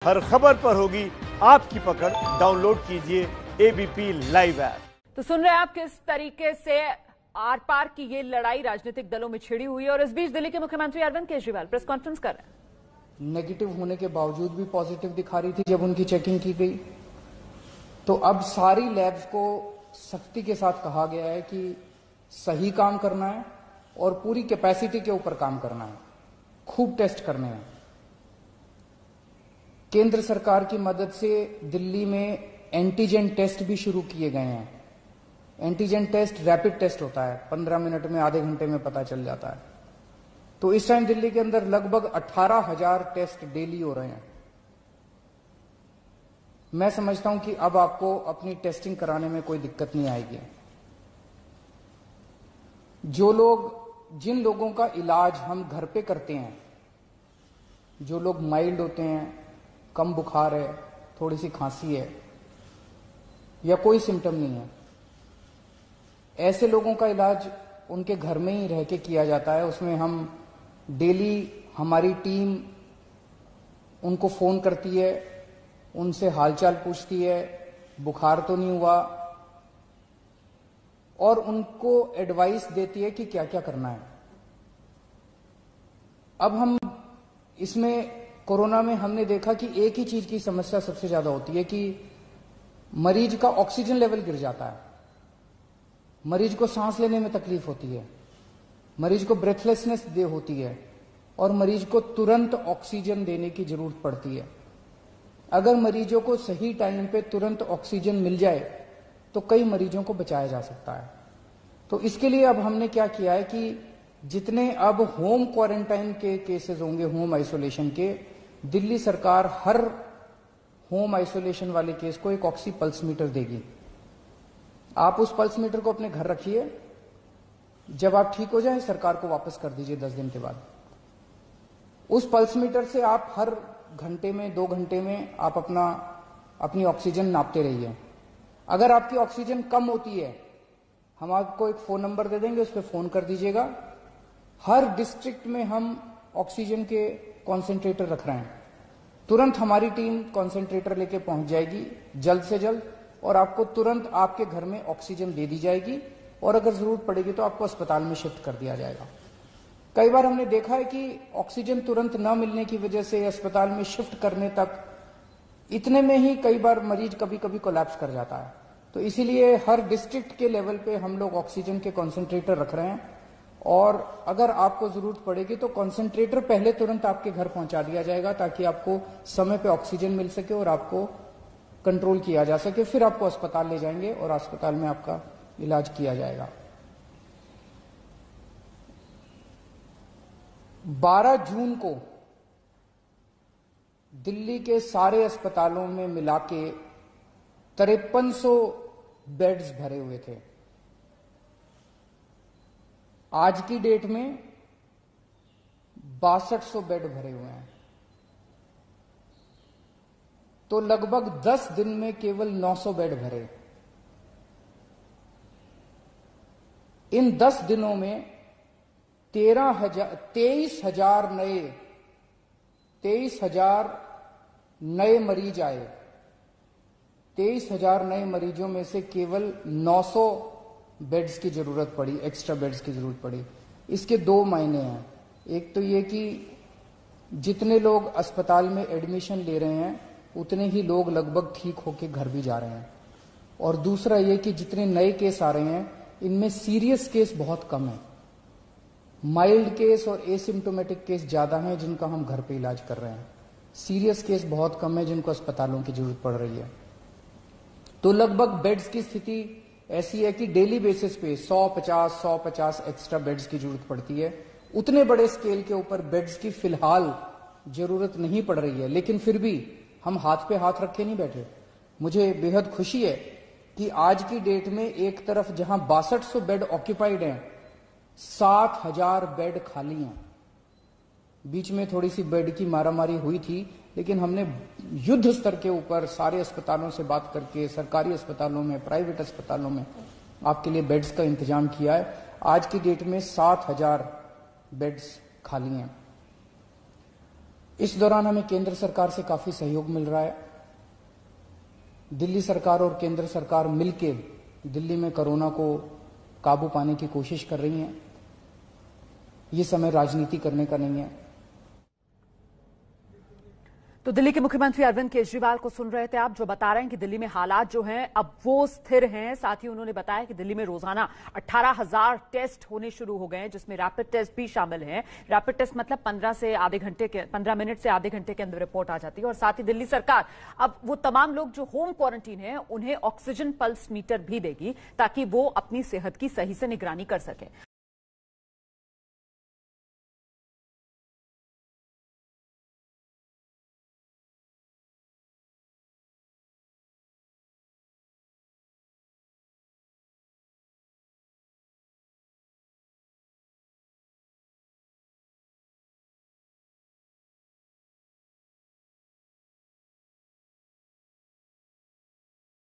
हर खबर पर होगी आपकी पकड़। डाउनलोड कीजिए एबीपी लाइव ऐप। तो सुन रहे हैं आप किस तरीके से आर पार की ये लड़ाई राजनीतिक दलों में छिड़ी हुई है। और इस बीच दिल्ली के मुख्यमंत्री अरविंद केजरीवाल प्रेस कॉन्फ्रेंस कर रहे हैं। नेगेटिव होने के बावजूद भी पॉजिटिव दिखा रही थी जब उनकी चेकिंग की गई। तो अब सारी लैब्स को सख्ती के साथ कहा गया है कि सही काम करना है और पूरी कैपेसिटी के ऊपर काम करना है, खूब टेस्ट करने हैं। केंद्र सरकार की मदद से दिल्ली में एंटीजन टेस्ट भी शुरू किए गए हैं। एंटीजन टेस्ट रैपिड टेस्ट होता है, 15 मिनट में, आधे घंटे में पता चल जाता है। तो इस टाइम दिल्ली के अंदर लगभग 18,000 टेस्ट डेली हो रहे हैं। मैं समझता हूं कि अब आपको अपनी टेस्टिंग कराने में कोई दिक्कत नहीं आएगी। जिन लोगों का इलाज हम घर पे करते हैं, जो लोग माइल्ड होते हैं, कम बुखार है, थोड़ी सी खांसी है या कोई सिम्टम नहीं है, ऐसे लोगों का इलाज उनके घर में ही रह के किया जाता है। उसमें हम डेली, हमारी टीम उनको फोन करती है, उनसे हालचाल पूछती है, बुखार तो नहीं हुआ, और उनको एडवाइस देती है कि क्या क्या करना है। अब हम इसमें कोरोना में हमने देखा कि एक ही चीज की समस्या सबसे ज्यादा होती है कि मरीज का ऑक्सीजन लेवल गिर जाता है, मरीज को सांस लेने में तकलीफ होती है, मरीज को ब्रेथलेसनेस होती है और मरीज को तुरंत ऑक्सीजन देने की जरूरत पड़ती है। अगर मरीजों को सही टाइम पे तुरंत ऑक्सीजन मिल जाए तो कई मरीजों को बचाया जा सकता है। तो इसके लिए अब हमने क्या किया है कि जितने अब होम क्वारंटाइन के केसेस होंगे, होम आइसोलेशन के, दिल्ली सरकार हर होम आइसोलेशन वाले केस को एक ऑक्सी पल्स मीटर देगी। आप उस पल्स मीटर को अपने घर रखिए, जब आप ठीक हो जाए सरकार को वापस कर दीजिए 10 दिन के बाद। उस पल्स मीटर से आप हर घंटे में, 2 घंटे में आप अपनी ऑक्सीजन नापते रहिए। अगर आपकी ऑक्सीजन कम होती है, हम आपको एक फोन नंबर दे देंगे, उस पर फोन कर दीजिएगा। हर डिस्ट्रिक्ट में हम ऑक्सीजन के कॉन्सेंट्रेटर रख रहे हैं। तुरंत हमारी टीम कॉन्सेंट्रेटर लेके पहुंच जाएगी जल्द से जल्द, और आपको तुरंत आपके घर में ऑक्सीजन दे दी जाएगी, और अगर जरूरत पड़ेगी तो आपको अस्पताल में शिफ्ट कर दिया जाएगा। कई बार हमने देखा है कि ऑक्सीजन तुरंत न मिलने की वजह से अस्पताल में शिफ्ट करने तक, इतने में ही कई बार मरीज कभी कभी कोलैप्स कर जाता है। तो इसीलिए हर डिस्ट्रिक्ट के लेवल पे हम लोग ऑक्सीजन के कॉन्सेंट्रेटर रख रहे हैं, और अगर आपको जरूरत पड़ेगी तो कॉन्सेंट्रेटर पहले तुरंत आपके घर पहुंचा दिया जाएगा, ताकि आपको समय पे ऑक्सीजन मिल सके और आपको कंट्रोल किया जा सके। फिर आपको अस्पताल ले जाएंगे और अस्पताल में आपका इलाज किया जाएगा। 12 जून को दिल्ली के सारे अस्पतालों में मिला के 5300 बेड्स भरे हुए थे। आज की डेट में 6200 बेड भरे हुए हैं। तो लगभग 10 दिन में केवल 900 बेड भरे। इन 10 दिनों में 23,000 नए मरीज आए। 23,000 नए मरीजों में से केवल 900 बेड्स की जरूरत पड़ी, एक्स्ट्रा बेड्स की जरूरत पड़ी। इसके 2 मायने हैं। एक तो ये कि जितने लोग अस्पताल में एडमिशन ले रहे हैं उतने ही लोग लगभग ठीक होकर घर भी जा रहे हैं, और दूसरा ये कि जितने नए केस आ रहे हैं इनमें सीरियस केस बहुत कम है। माइल्ड केस और एसिम्टोमेटिक केस ज्यादा हैं जिनका हम घर पे इलाज कर रहे हैं। सीरियस केस बहुत कम है जिनको अस्पतालों की जरूरत पड़ रही है। तो लगभग बेड्स की स्थिति ऐसी है कि डेली बेसिस पे 150 एक्स्ट्रा बेड्स की जरूरत पड़ती है। उतने बड़े स्केल के ऊपर बेड्स की फिलहाल जरूरत नहीं पड़ रही है, लेकिन फिर भी हम हाथ पे हाथ रखे नहीं बैठे। मुझे बेहद खुशी है कि आज की डेट में एक तरफ जहां 6200 बेड ऑक्यूपाइड हैं, 7,000 बेड खाली हैं। बीच में थोड़ी सी बेड की मारामारी हुई थी, लेकिन हमने युद्ध स्तर के ऊपर सारे अस्पतालों से बात करके सरकारी अस्पतालों में, प्राइवेट अस्पतालों में आपके लिए बेड्स का इंतजाम किया है। आज की डेट में 7,000 बेड्स खाली हैं। इस दौरान हमें केंद्र सरकार से काफी सहयोग मिल रहा है। दिल्ली सरकार और केंद्र सरकार मिलकर दिल्ली में कोरोना को काबू पाने की कोशिश कर रही हैं। ये समय राजनीति करने का नहीं है। तो दिल्ली के मुख्यमंत्री अरविंद केजरीवाल को सुन रहे थे आप, जो बता रहे हैं कि दिल्ली में हालात जो हैं अब वो स्थिर हैं। साथ ही उन्होंने बताया कि दिल्ली में रोजाना 18,000 टेस्ट होने शुरू हो गए हैं, जिसमें रैपिड टेस्ट भी शामिल हैं। रैपिड टेस्ट मतलब 15 मिनट से आधे घंटे के अंदर रिपोर्ट आ जाती है। और साथ ही दिल्ली सरकार अब वो तमाम लोग जो होम क्वारंटीन है उन्हें ऑक्सीजन पल्स मीटर भी देगी, ताकि वो अपनी सेहत की सही से निगरानी कर सके।